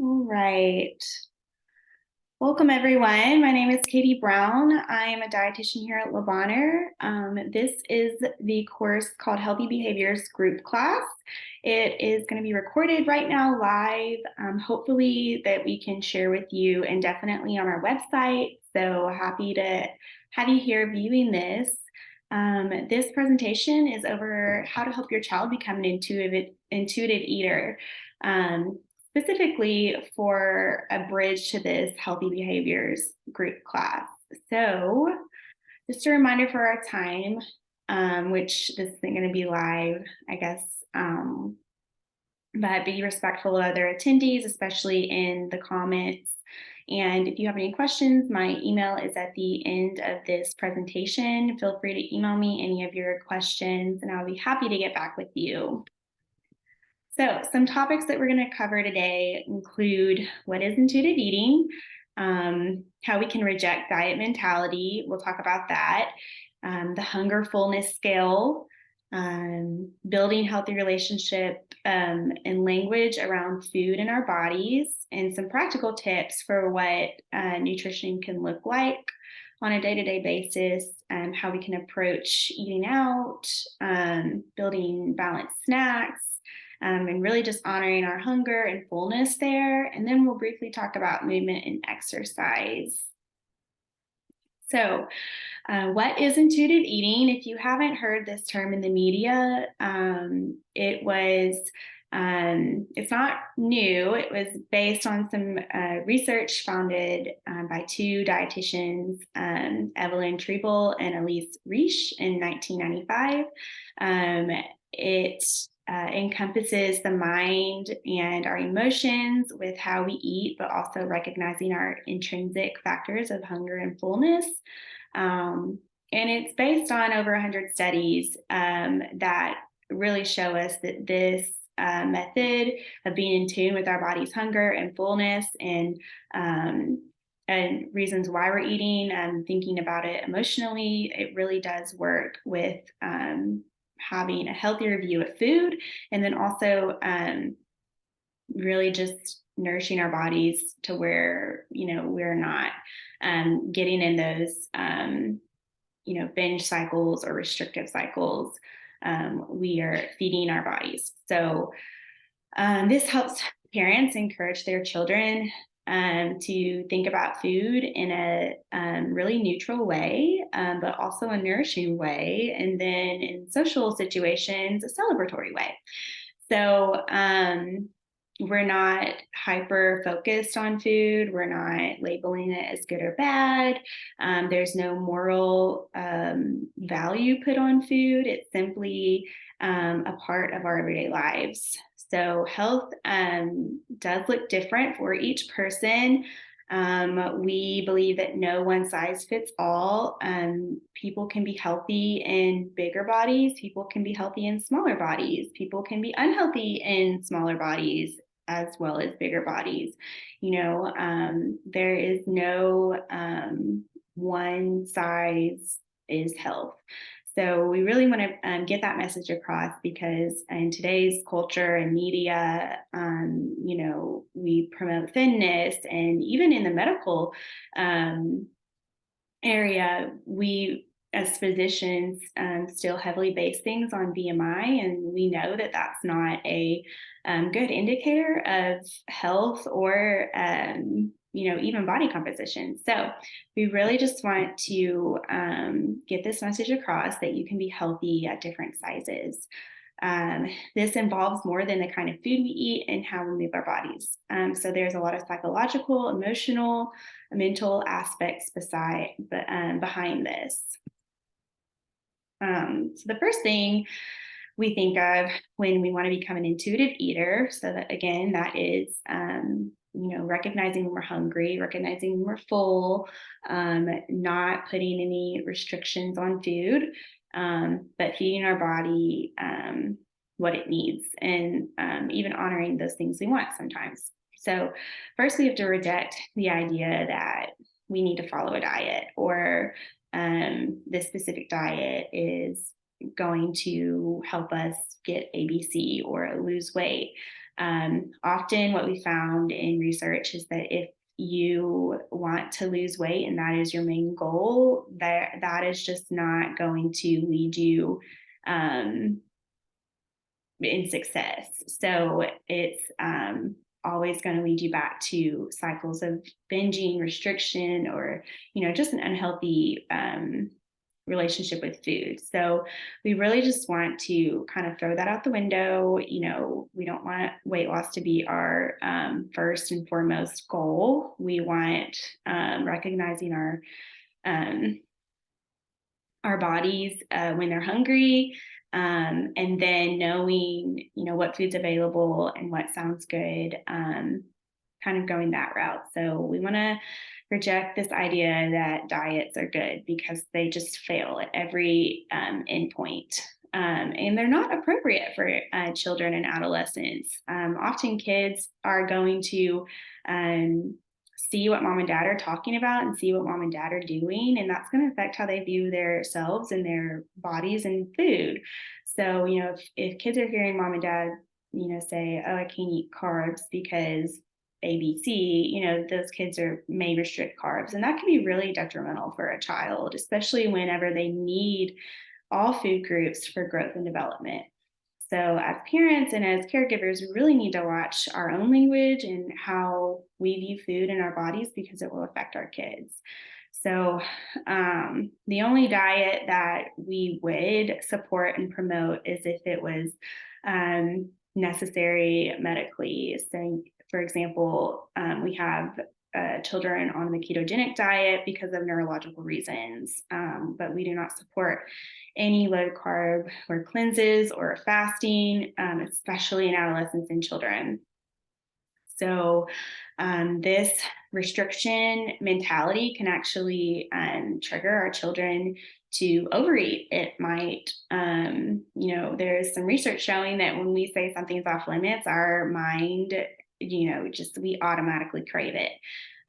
All right. Welcome, everyone. My name is Katie Brown. I am a dietitian here at Bonheur. This is the course called Healthy Behaviors Group Class. It is going to be recorded right now live, hopefully that we can share with you and definitely on our website. So happy to have you here viewing this. This presentation is over how to help your child become an intuitive eater. Specifically for a bridge to this healthy behaviors group class. So just a reminder for our time, which this isn't going to be live, I guess, but be respectful of other attendees, especially in the comments. And if you have any questions, my email is at the end of this presentation. Feel free to email me any of your questions and I'll be happy to get back with you. So some topics that we're going to cover today include what is intuitive eating, how we can reject diet mentality. We'll talk about that. The hunger fullness scale, building healthy relationship and language around food in our bodies, and some practical tips for what nutrition can look like on a day-to-day basis, how we can approach eating out, building balanced snacks, and really just honoring our hunger and fullness there. And then we'll briefly talk about movement and exercise. So what is intuitive eating? If you haven't heard this term in the media, it's not new. It was based on some research founded by two dietitians, Evelyn Treble and Elise Reich in 1995. It encompasses the mind and our emotions with how we eat, but also recognizing our intrinsic factors of hunger and fullness. And it's based on over 100 studies that really show us that this method of being in tune with our body's hunger and fullness and reasons why we're eating and thinking about it emotionally, it really does work with having a healthier view of food, and then also really just nourishing our bodies to where, we're not getting in those, binge cycles or restrictive cycles. We are feeding our bodies. So this helps parents encourage their children to think about food in a really neutral way, but also a nourishing way. And then in social situations, a celebratory way. So we're not hyper focused on food. We're not labeling it as good or bad. There's no moral value put on food. It's simply a part of our everyday lives. So health does look different for each person. We believe that no one size fits all. People can be healthy in bigger bodies. People can be healthy in smaller bodies. People can be unhealthy in smaller bodies as well as bigger bodies. There is no one size is health. So we really want to get that message across because in today's culture and media, we promote thinness, and even in the medical area, we as physicians still heavily base things on BMI, and we know that that's not a good indicator of health or even body composition. So we really just want to get this message across that you can be healthy at different sizes. This involves more than the kind of food we eat and how we move our bodies. So there's a lot of psychological, emotional, mental aspects behind this. So the first thing we think of when we want to become an intuitive eater, so that again, that is recognizing when we're hungry, recognizing when we're full, not putting any restrictions on food, but feeding our body what it needs, and even honoring those things we want sometimes. So first we have to reject the idea that we need to follow a diet, or this specific diet is going to help us get ABC or lose weight. Often what we found in research is that if you want to lose weight and that is your main goal, that is just not going to lead you um, in success. So it's always going to lead you back to cycles of binging, restriction, or just an unhealthy relationship with food. So we really just want to kind of throw that out the window. We don't want weight loss to be our first and foremost goal. We want recognizing um, our bodies when they're hungry, and then knowing what food's available and what sounds good, kind of going that route. So we want to reject this idea that diets are good because they just fail at every endpoint. And they're not appropriate for children and adolescents. Often kids are going to see what mom and dad are talking about and see what mom and dad are doing. And that's going to affect how they view themselves and their bodies and food. So, if kids are hearing mom and dad, say, oh, I can't eat carbs because ABC, those kids may restrict carbs. And that can be really detrimental for a child, especially whenever they need all food groups for growth and development. So, as parents and as caregivers, we really need to watch our own language and how we view food in our bodies because it will affect our kids. So, the only diet that we would support and promote is if it was necessary medically. So, for example, we have children on the ketogenic diet because of neurological reasons, but we do not support any low carb or cleanses or fasting, especially in adolescents and children. So, this restriction mentality can actually trigger our children to overeat. It might, there's some research showing that when we say something's off limits, our mind, we automatically crave it.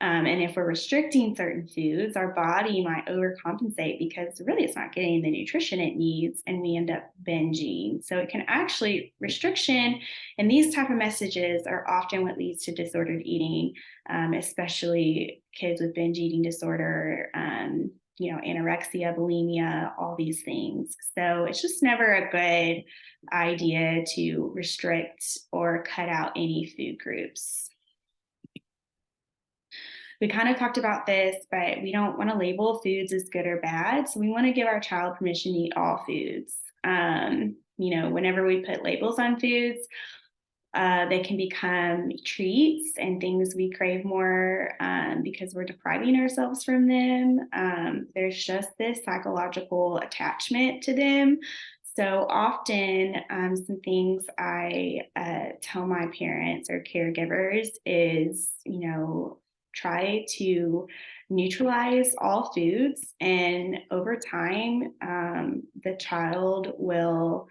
And if we're restricting certain foods, our body might overcompensate because really it's not getting the nutrition it needs, and we end up binging. So it can actually, restriction and these type of messages are often what leads to disordered eating, especially kids with binge eating disorder, anorexia, bulimia, all these things. So it's just never a good idea to restrict or cut out any food groups. We kind of talked about this, but we don't want to label foods as good or bad. So we want to give our child permission to eat all foods. Whenever we put labels on foods, they can become treats and things we crave more because we're depriving ourselves from them. There's just this psychological attachment to them. So often, some things I tell my parents or caregivers is, try to neutralize all foods. And over time, the child will,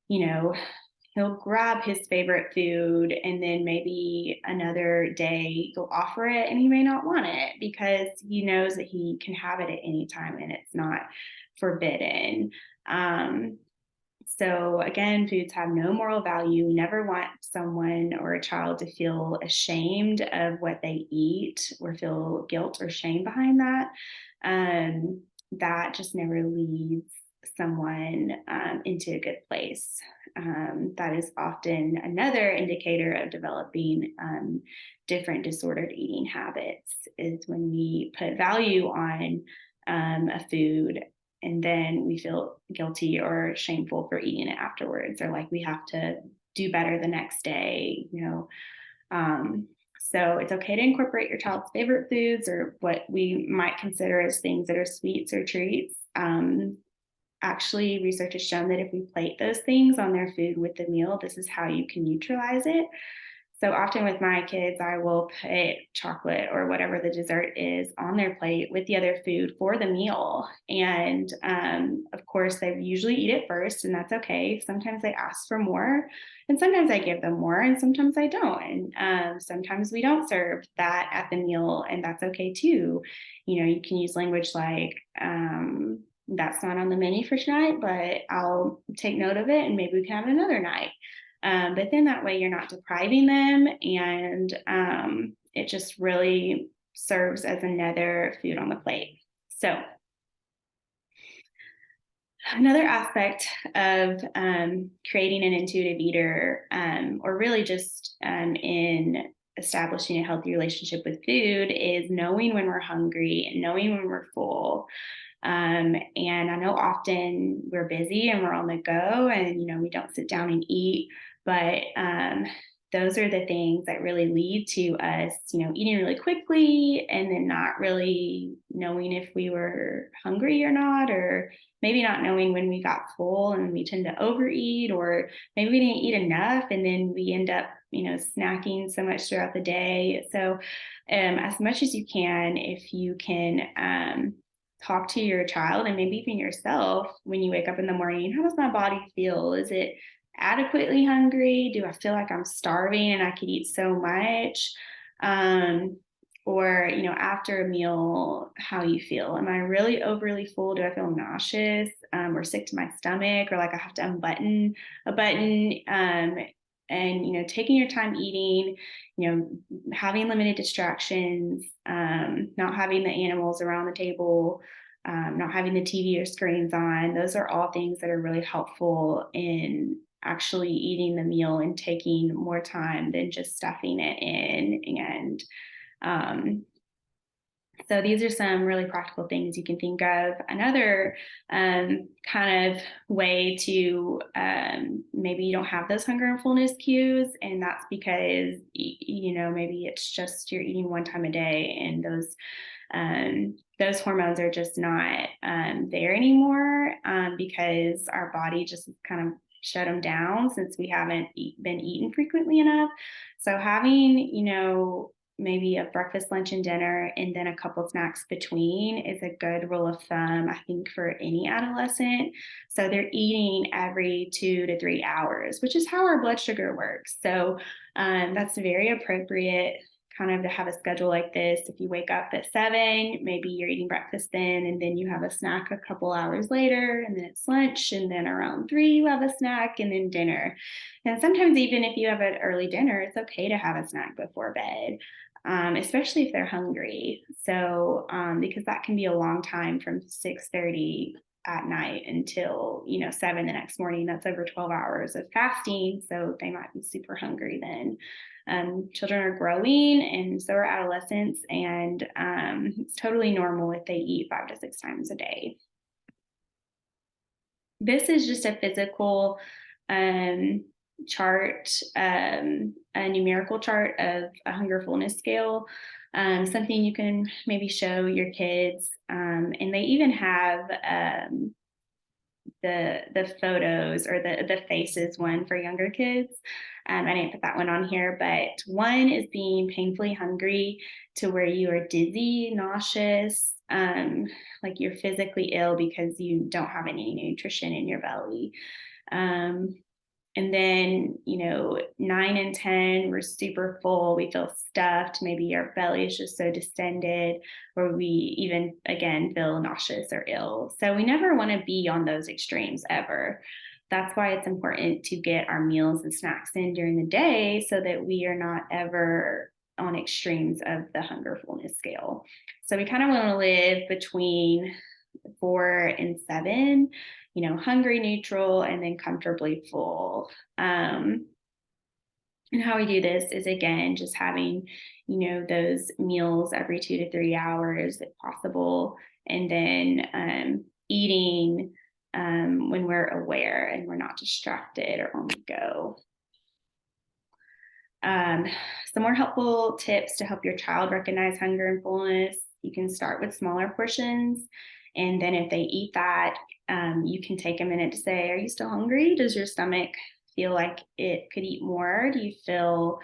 he'll grab his favorite food and then maybe another day you'll offer it and he may not want it because he knows that he can have it at any time and it's not forbidden. So again, foods have no moral value. We never want someone or a child to feel ashamed of what they eat or feel guilt or shame behind that. That just never leads someone into a good place. That is often another indicator of developing different disordered eating habits is when we put value on a food and then we feel guilty or shameful for eating it afterwards, or like we have to do better the next day, so it's okay to incorporate your child's favorite foods or what we might consider as things that are sweets or treats. Actually, research has shown that if we plate those things on their food with the meal, this is how you can neutralize it. So often with my kids, I will put chocolate or whatever the dessert is on their plate with the other food for the meal. And of course, they usually eat it first, and that's okay. Sometimes they ask for more, and sometimes I give them more, and sometimes I don't. And sometimes we don't serve that at the meal, and that's okay too. You can use language like, that's not on the menu for tonight, but I'll take note of it, and maybe we can have it another night. But then that way you're not depriving them, and it just really serves as another food on the plate. So another aspect of creating an intuitive eater, or really just in establishing a healthy relationship with food, is knowing when we're hungry and knowing when we're full. And I know often we're busy and we're on the go, and we don't sit down and eat, but those are the things that really lead to us, eating really quickly and then not really knowing if we were hungry or not, or maybe not knowing when we got full and we tend to overeat, or maybe we didn't eat enough and then we end up, snacking so much throughout the day. So, as much as you can, if you can, talk to your child and maybe even yourself when you wake up in the morning. How does my body feel? Is it adequately hungry? Do I feel like I'm starving and I could eat so much? Um, or, after a meal, how you feel? Am I really overly full? Do I feel nauseous, or sick to my stomach, or like I have to unbutton a button? And, taking your time eating, having limited distractions, not having the animals around the table, not having the TV or screens on. Those are all things that are really helpful in actually eating the meal and taking more time than just stuffing it in. And um, so these are some really practical things you can think of. Another kind of way to, maybe you don't have those hunger and fullness cues, and that's because maybe it's just you're eating one time a day, and those hormones are just not there anymore, because our body just kind of shut them down since we haven't been eaten frequently enough. So having, maybe a breakfast, lunch, and dinner, and then a couple snacks between is a good rule of thumb, I think, for any adolescent. So they're eating every 2 to 3 hours, which is how our blood sugar works. So that's very appropriate kind of to have a schedule like this. If you wake up at 7, maybe you're eating breakfast then, and then you have a snack a couple hours later, and then it's lunch, and then around 3 you have a snack, and then dinner. And sometimes even if you have an early dinner, it's okay to have a snack before bed, especially if they're hungry. So because that can be a long time from 6:30 at night until 7 the next morning. That's over 12 hours of fasting, so they might be super hungry then. Children are growing, and so are adolescents, and it's totally normal if they eat 5 to 6 times a day. This is just a physical um, chart, a numerical chart of a hunger fullness scale, something you can maybe show your kids. And they even have the photos, or the faces one for younger kids. I didn't put that one on here, but one is being painfully hungry to where you are dizzy, nauseous, like you're physically ill because you don't have any nutrition in your belly. Um, and then, 9 and 10, we're super full. We feel stuffed. Maybe our belly is just so distended, or we even, again, feel nauseous or ill. So we never want to be on those extremes ever. That's why it's important to get our meals and snacks in during the day so that we are not ever on extremes of the hunger fullness scale. So we kind of want to live between 4 and 7, hungry, neutral, and then comfortably full. And how we do this is, again, just having, those meals every 2 to 3 hours if possible, and then eating when we're aware and we're not distracted or on the go. Some more helpful tips to help your child recognize hunger and fullness. You can start with smaller portions. And then if they eat that, you can take a minute to say, are you still hungry? Does your stomach feel like it could eat more? Do you feel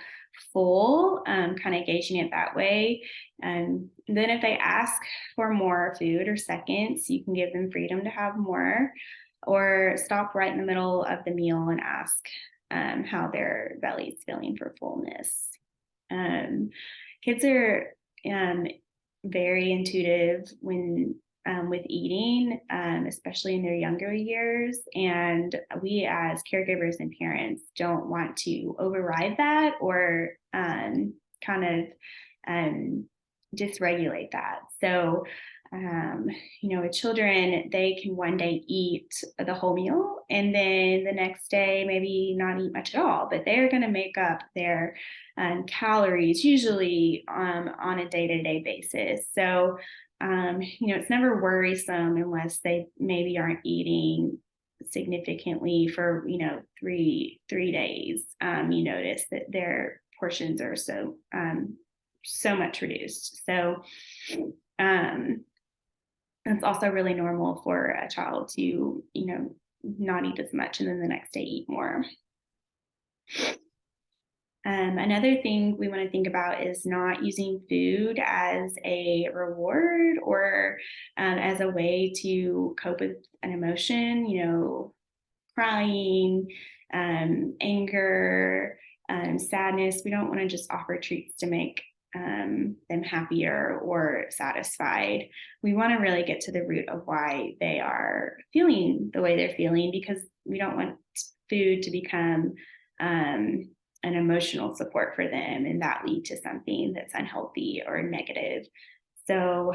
full? Kind of gauging it that way. And then if they ask for more food or seconds, you can give them freedom to have more, or stop right in the middle of the meal and ask how their belly is feeling for fullness. Kids are very intuitive when with eating, especially in their younger years. And we as caregivers and parents don't want to override that or kind of dysregulate that. So, with children, they can one day eat the whole meal and then the next day maybe not eat much at all, but they're going to make up their calories usually on a day-to-day basis. So, it's never worrisome unless they maybe aren't eating significantly for, 3 days. You notice that their portions are so much reduced. So, it's also really normal for a child to, not eat as much and then the next day eat more. Another thing we want to think about is not using food as a reward or as a way to cope with an emotion, crying, anger, sadness. We don't want to just offer treats to make them happier or satisfied. We want to really get to the root of why they are feeling the way they're feeling, because we don't want food to become an emotional support for them and that lead to something that's unhealthy or negative. So,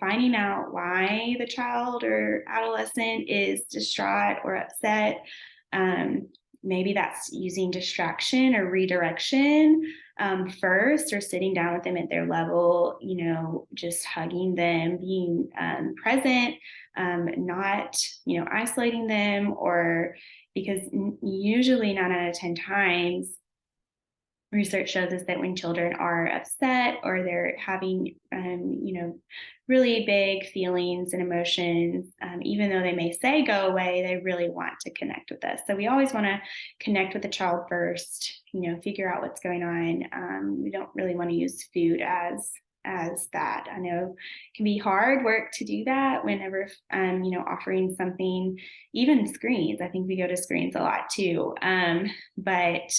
finding out why the child or adolescent is distraught or upset. Maybe that's using distraction or redirection first, or sitting down with them at their level, just hugging them, being present, not, isolating them, or because usually 9 out of 10 times, research shows us that when children are upset or they're having, really big feelings and emotions, even though they may say go away, they really want to connect with us. So we always want to connect with the child first, figure out what's going on. We don't really want to use food as that. I know it can be hard work to do that whenever, offering something, even screens. I think we go to screens a lot too. But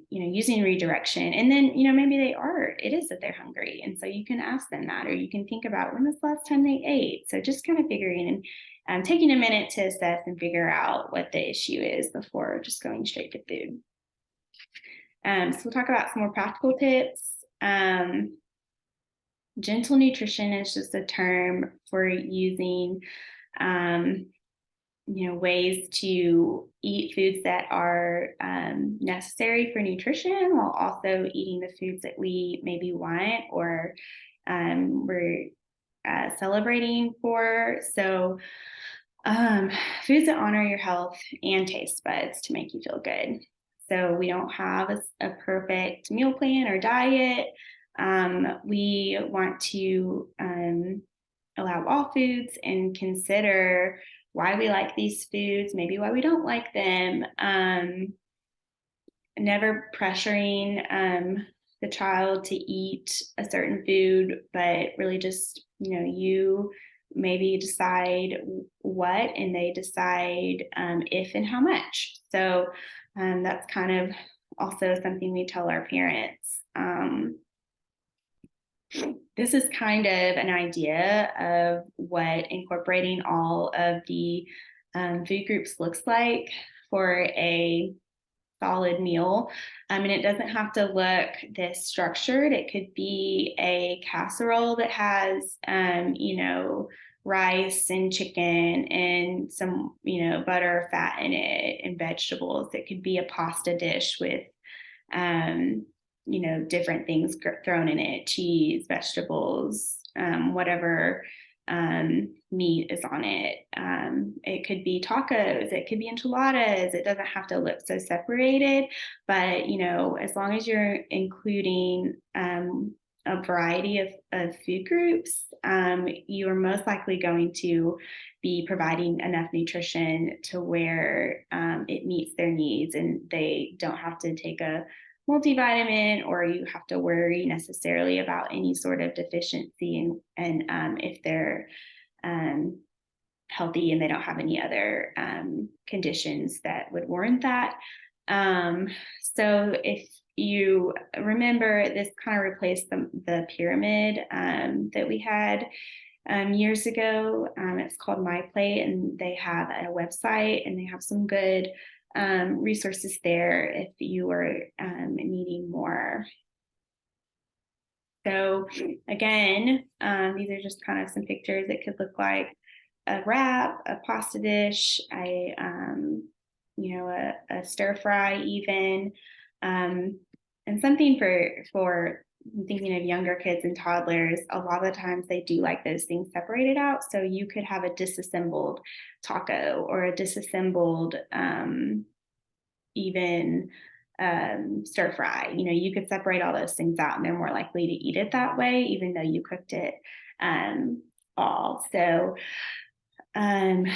using redirection, and then, maybe it is that they're hungry. And so you can ask them that, or you can think about when was the last time they ate. So just kind of figuring and taking a minute to assess and figure out what the issue is before just going straight to food. So we'll talk about some more practical tips. Gentle nutrition is just a term for using, ways to eat foods that are necessary for nutrition while also eating the foods that we maybe want or we're celebrating for. So foods that honor your health and taste buds to make you feel good. So we don't have a perfect meal plan or diet. We want to allow all foods and consider why we like these foods, maybe why we don't like them. Never pressuring the child to eat a certain food, but really just, you maybe decide what and they decide if and how much. So that's kind of also something we tell our parents. This is kind of an idea of what incorporating all of the food groups looks like for a solid meal. And it doesn't have to look this structured. It could be a casserole that has, rice and chicken and some, butter, fat in it and vegetables. It could be a pasta dish with, different things thrown in it, cheese, vegetables, whatever meat is on it. It could be tacos, it could be enchiladas. It doesn't have to look so separated, but as long as you're including a variety of food groups, you are most likely going to be providing enough nutrition to where it meets their needs and they don't have to take a multivitamin or you have to worry necessarily about any sort of deficiency and if they're healthy and they don't have any other conditions that would warrant that. So if you remember, this kind of replaced the pyramid that we had years ago. It's called MyPlate, and they have a website, and they have some good resources there if you are needing more. So again, these are just kind of some pictures. It could look like a wrap, a pasta dish, a stir fry even, and something for thinking of younger kids and toddlers. A lot of the times they do like those things separated out. So you could have a disassembled taco or a disassembled even stir fry. You could separate all those things out and they're more likely to eat it that way, even though you cooked it all. So um,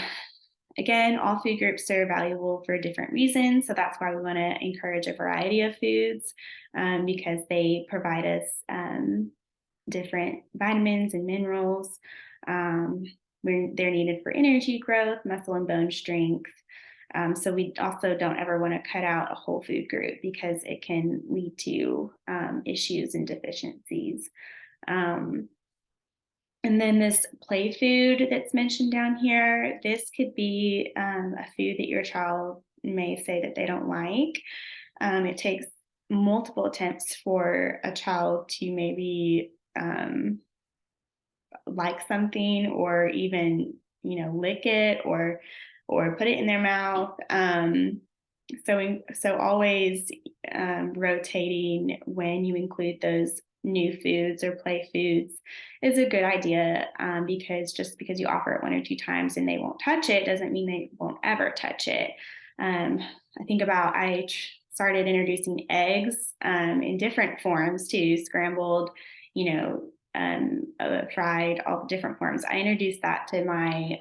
again, all food groups are valuable for different reasons. So that's why we want to encourage a variety of foods because they provide us different vitamins and minerals. When they're needed for energy growth, muscle and bone strength. So we also don't ever want to cut out a whole food group because it can lead to issues and deficiencies. And then this play food that's mentioned down here, this could be a food that your child may say that they don't like. It takes multiple attempts for a child to maybe like something or even, lick it or put it in their mouth. So always rotating when you include those new foods or play foods is a good idea because just because you offer it one or two times and they won't touch it doesn't mean they won't ever touch it. I think about I started introducing eggs in different forms too, scrambled, fried, all the different forms. I introduced that to my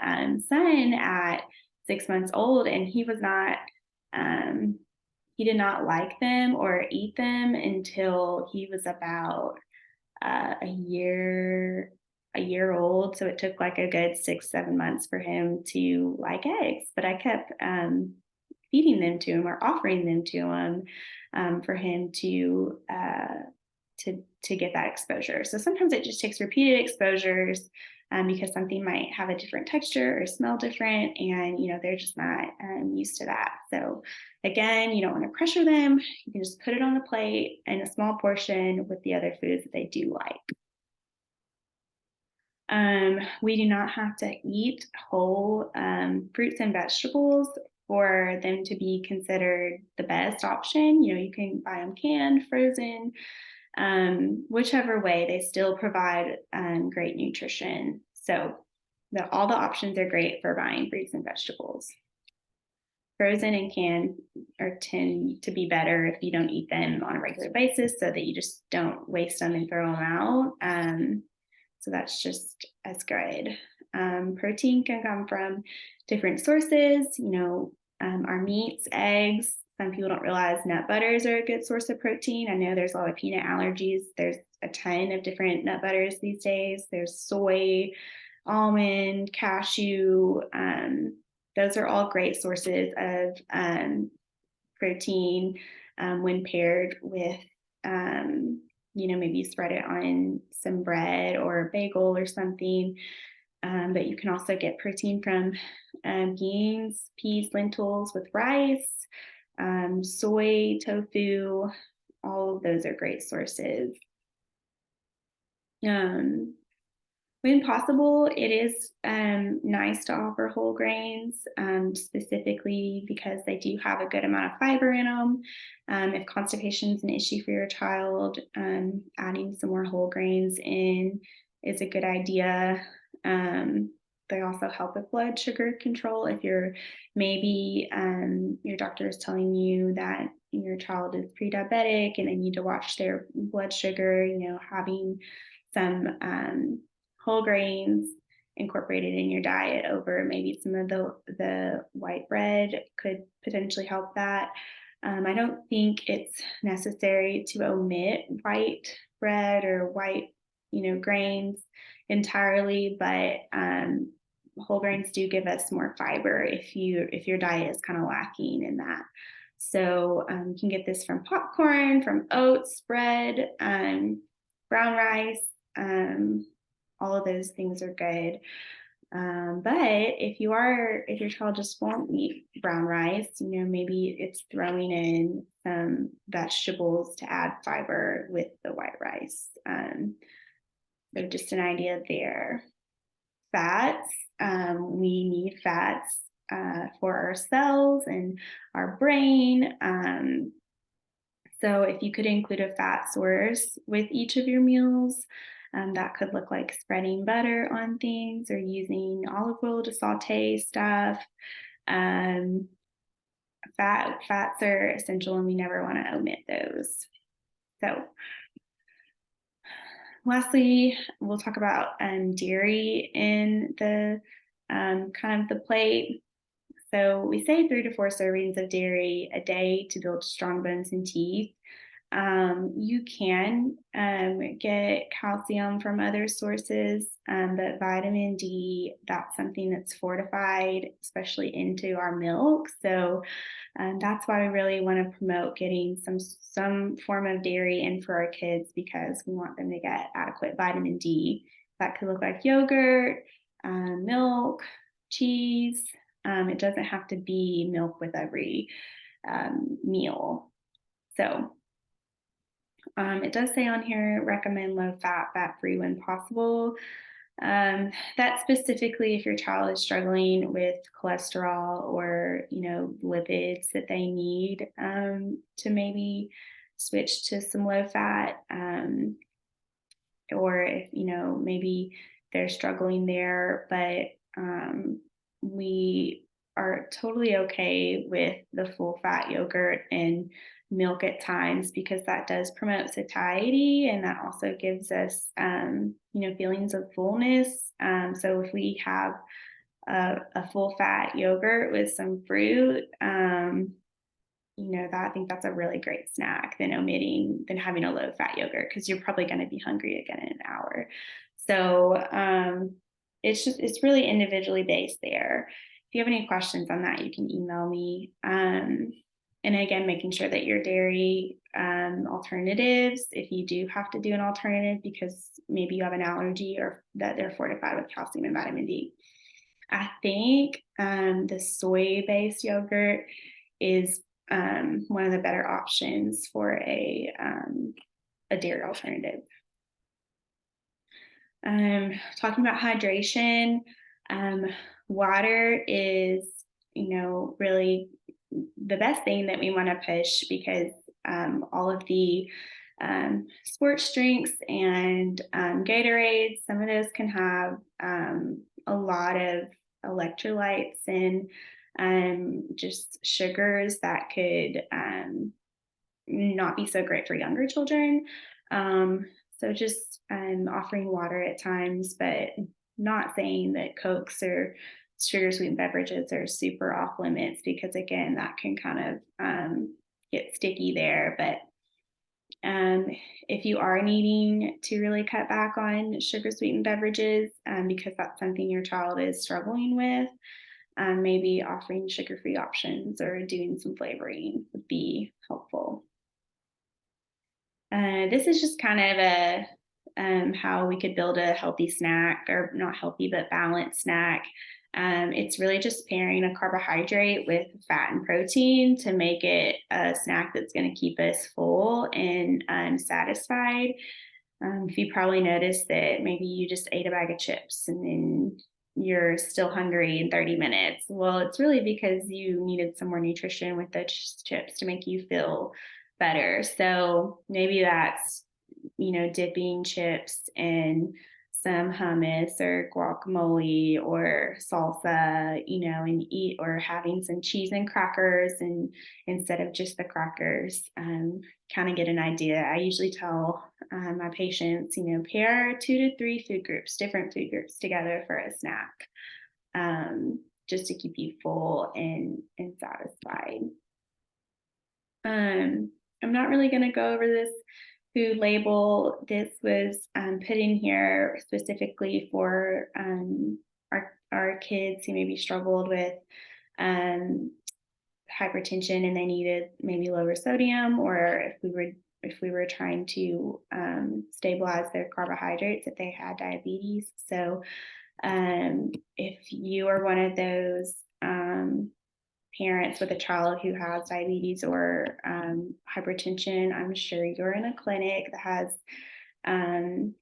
son at 6 months old, and he was not he did not like them or eat them until he was about a year old. So it took like a good 6-7 months for him to like eggs, but I kept feeding them to him or offering them to him for him to get that exposure. So sometimes it just takes repeated exposures because something might have a different texture or smell different, and they're just not used to that. So again, you don't want to pressure them. You can just put it on the plate in a small portion with the other foods that they do like. We do not have to eat whole fruits and vegetables for them to be considered the best option. You can buy them canned, frozen, whichever way, they still provide great nutrition. So all the options are great for buying fruits and vegetables. Frozen and canned tend to be better if you don't eat them on a regular basis so that you just don't waste them and throw them out. So that's just as good. Protein can come from different sources, our meats, eggs. Some people don't realize nut butters are a good source of protein. I know there's a lot of peanut allergies. There's a ton of different nut butters these days. There's soy, almond, cashew. Those are all great sources of protein when paired with, maybe spread it on some bread or a bagel or something. But you can also get protein from beans, peas, lentils with rice, soy, tofu. All of those are great sources. When possible, it is nice to offer whole grains, specifically because they do have a good amount of fiber in them. If constipation is an issue for your child, adding some more whole grains in is a good idea. They also help with blood sugar control. If maybe your doctor is telling you that your child is pre-diabetic and they need to watch their blood sugar, having some whole grains incorporated in your diet over maybe some of the white bread could potentially help that. I don't think it's necessary to omit white bread or white, grains entirely, but whole grains do give us more fiber if your diet is kind of lacking in that. So you can get this from popcorn, from oats, bread, brown rice, all of those things are good. But if your child just won't eat brown rice, maybe it's throwing in some vegetables to add fiber with the white rice. So just an idea there. Fats, we need fats for our cells and our brain. So if you could include a fat source with each of your meals, that could look like spreading butter on things or using olive oil to saute stuff. Um, fats are essential, and we never want to omit those. So, lastly, we'll talk about dairy in the kind of the plate. So we say 3 to 4 servings of dairy a day to build strong bones and teeth. You can get calcium from other sources, but vitamin D, that's something that's fortified, especially into our milk. So that's why we really want to promote getting some form of dairy in for our kids, because we want them to get adequate vitamin D. That could look like yogurt, milk, cheese. It doesn't have to be milk with every meal. So it does say on here, recommend low fat, fat free when possible. That's specifically if your child is struggling with cholesterol or, lipids that they need to maybe switch to some low fat. Or if, maybe they're struggling there, but we are totally okay with the full fat yogurt and milk at times, because that does promote satiety, and that also gives us feelings of fullness. So if we have a full fat yogurt with some fruit, I think that's a really great snack than having a low fat yogurt, because you're probably going to be hungry again in an hour. So it's really individually based there. If you have any questions on that, you can email me. And again, making sure that your dairy alternatives, if you do have to do an alternative because maybe you have an allergy, or that they're fortified with calcium and vitamin D. I think the soy-based yogurt is one of the better options for a dairy alternative. Talking about hydration, water is, really the best thing that we want to push, because all of the sports drinks and Gatorades, some of those can have a lot of electrolytes and just sugars that could not be so great for younger children. So just offering water at times, but not saying that Cokes or sugar sweetened beverages are super off limits, because again, that can kind of get sticky there. But if you are needing to really cut back on sugar sweetened beverages, because that's something your child is struggling with, maybe offering sugar-free options or doing some flavoring would be helpful. This is just kind of how we could build a healthy snack, or not healthy, but balanced snack. It's really just pairing a carbohydrate with fat and protein to make it a snack that's going to keep us full and satisfied. If you probably noticed that maybe you just ate a bag of chips and then you're still hungry in 30 minutes. Well, it's really because you needed some more nutrition with those chips to make you feel better. So maybe that's, dipping chips in some hummus or guacamole or salsa, and eat, or having some cheese and crackers, and instead of just the crackers, kind of get an idea. I usually tell my patients, pair 2 to 3 different food groups together for a snack, just to keep you full and satisfied. I'm not really going to go over this food label. This was put in here specifically for our kids who maybe struggled with hypertension and they needed maybe lower sodium, or if we were trying to stabilize their carbohydrates if they had diabetes. So if you are one of those parents with a child who has diabetes or hypertension, I'm sure you're in a clinic that has um,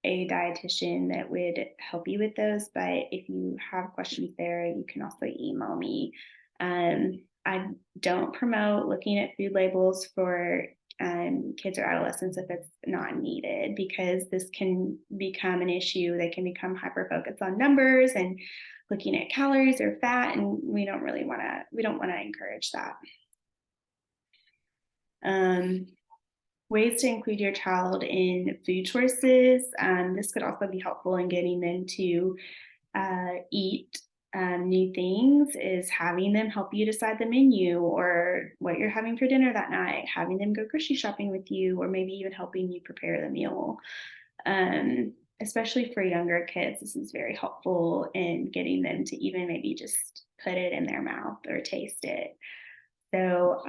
a dietitian that would help you with those. But if you have questions there, you can also email me. I don't promote looking at food labels for kids or adolescents if it's not needed, because this can become an issue. They can become hyper focused on numbers and looking at calories or fat, and we don't want to encourage that. Um, Ways to include your child in food choices. This could also be helpful in getting them to eat new things, is having them help you decide the menu or what you're having for dinner that night, having them go grocery shopping with you, or maybe even helping you prepare the meal. Especially for younger kids, this is very helpful in getting them to even maybe just put it in their mouth or taste it. So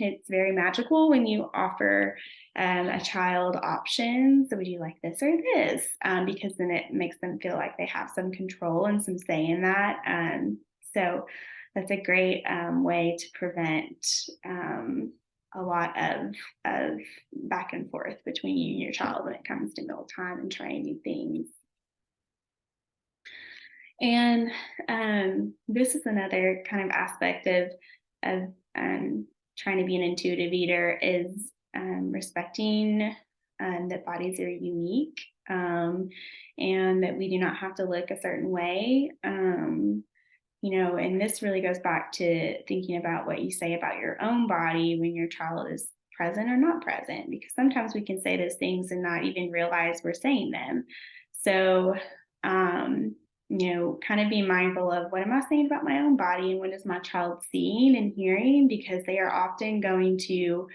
it's very magical when you offer a child options. So would you like this or this? Because then it makes them feel like they have some control and some say in that. So that's a great way to prevent a lot of back and forth between you and your child when it comes to mealtime and trying new things. And this is another kind of aspect of trying to be an intuitive eater, is respecting that bodies are unique, and that we do not have to look a certain way. And this really goes back to thinking about what you say about your own body when your child is present or not present, because sometimes we can say those things and not even realize we're saying them. So, um, kind of be mindful of, what am I saying about my own body and what is my child seeing and hearing, because they are often going to,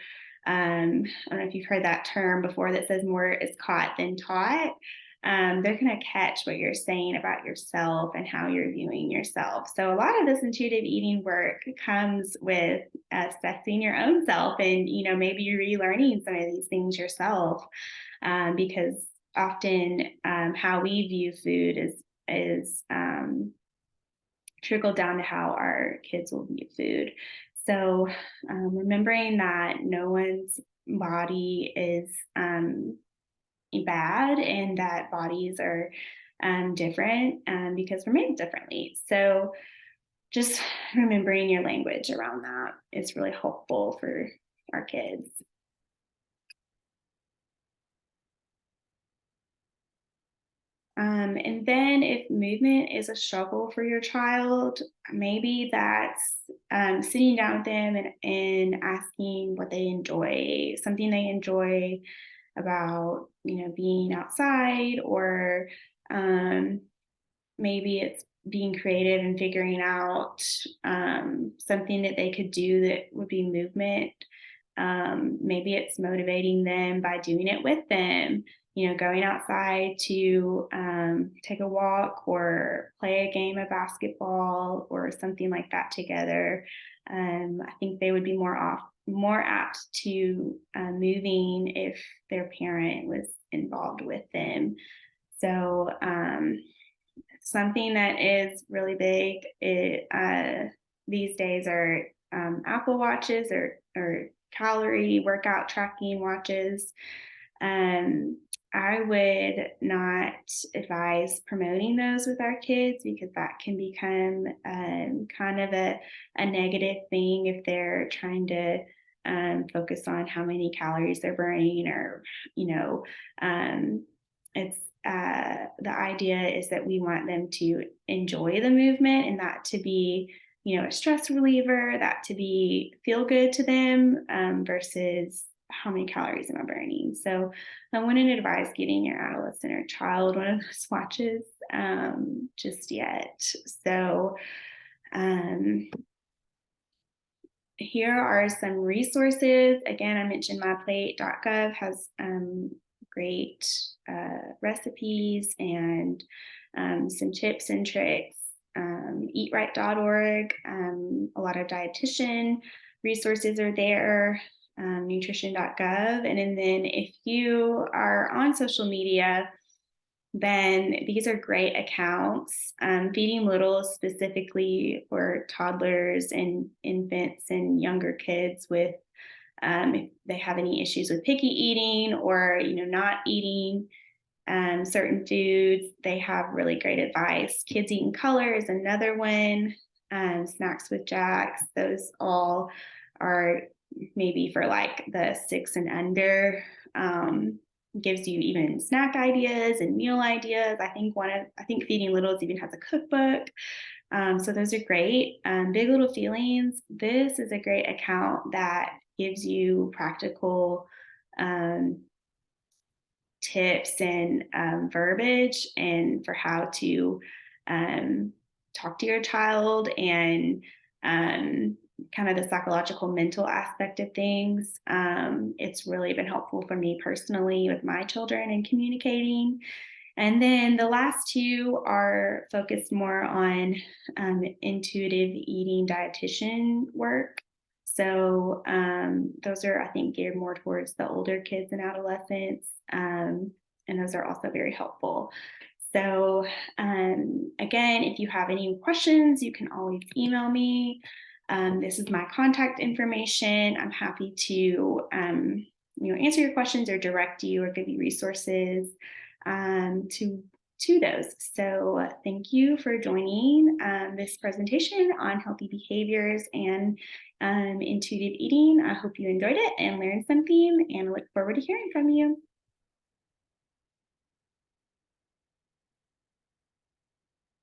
I don't know if you've heard that term before that says more is caught than taught. They're going to catch what you're saying about yourself and how you're viewing yourself. So a lot of this intuitive eating work comes with assessing your own self, and maybe relearning some of these things yourself, because often how we view food is trickled down to how our kids will view food. So remembering that no one's body is bad, and that bodies are different because we're made differently. So just remembering your language around that is really helpful for our kids. And then if movement is a struggle for your child, maybe that's sitting down with them and asking what they enjoy, something they enjoy about, being outside, or maybe it's being creative and figuring out something that they could do that would be movement. Maybe it's motivating them by doing it with them, going outside to take a walk or play a game of basketball or something like that together. I think they would be more apt to moving if their parent was involved with them. So something that is really big these days are Apple Watches, or calorie workout tracking watches. I would not advise promoting those with our kids, because that can become kind of a negative thing if they're trying to focus on how many calories they're burning, or, it's the idea is that we want them to enjoy the movement, and that to be, a stress reliever, that to be feel good to them, versus how many calories am I burning. So I wouldn't advise getting your adolescent or child one of those watches just yet. So here are some resources. Again, I mentioned MyPlate.gov has great recipes and some tips and tricks. Eatright.org, a lot of dietitian resources are there. nutrition.gov. And then if you are on social media, then these are great accounts. Feeding Little specifically for toddlers and infants and younger kids with if they have any issues with picky eating or not eating certain foods, they have really great advice. Kids Eating Color is another one. Snacks with Jacks, those all are maybe for like the 6 and under. Gives you even snack ideas and meal ideas. I think Feeding Littles even has a cookbook. So those are great. Big Little Feelings. This is a great account that gives you practical um, tips and verbiage and for how to um, talk to your child and kind of the psychological mental aspect of things. It's really been helpful for me personally with my children and communicating. And then the last two are focused more on intuitive eating dietitian work. So those are, I think, geared more towards the older kids and adolescents. And those are also very helpful. So again, if you have any questions, you can always email me. This is my contact information. I'm happy to answer your questions or direct you or give you resources to those. So thank you for joining this presentation on healthy behaviors and intuitive eating. I hope you enjoyed it and learned something, and I look forward to hearing from you.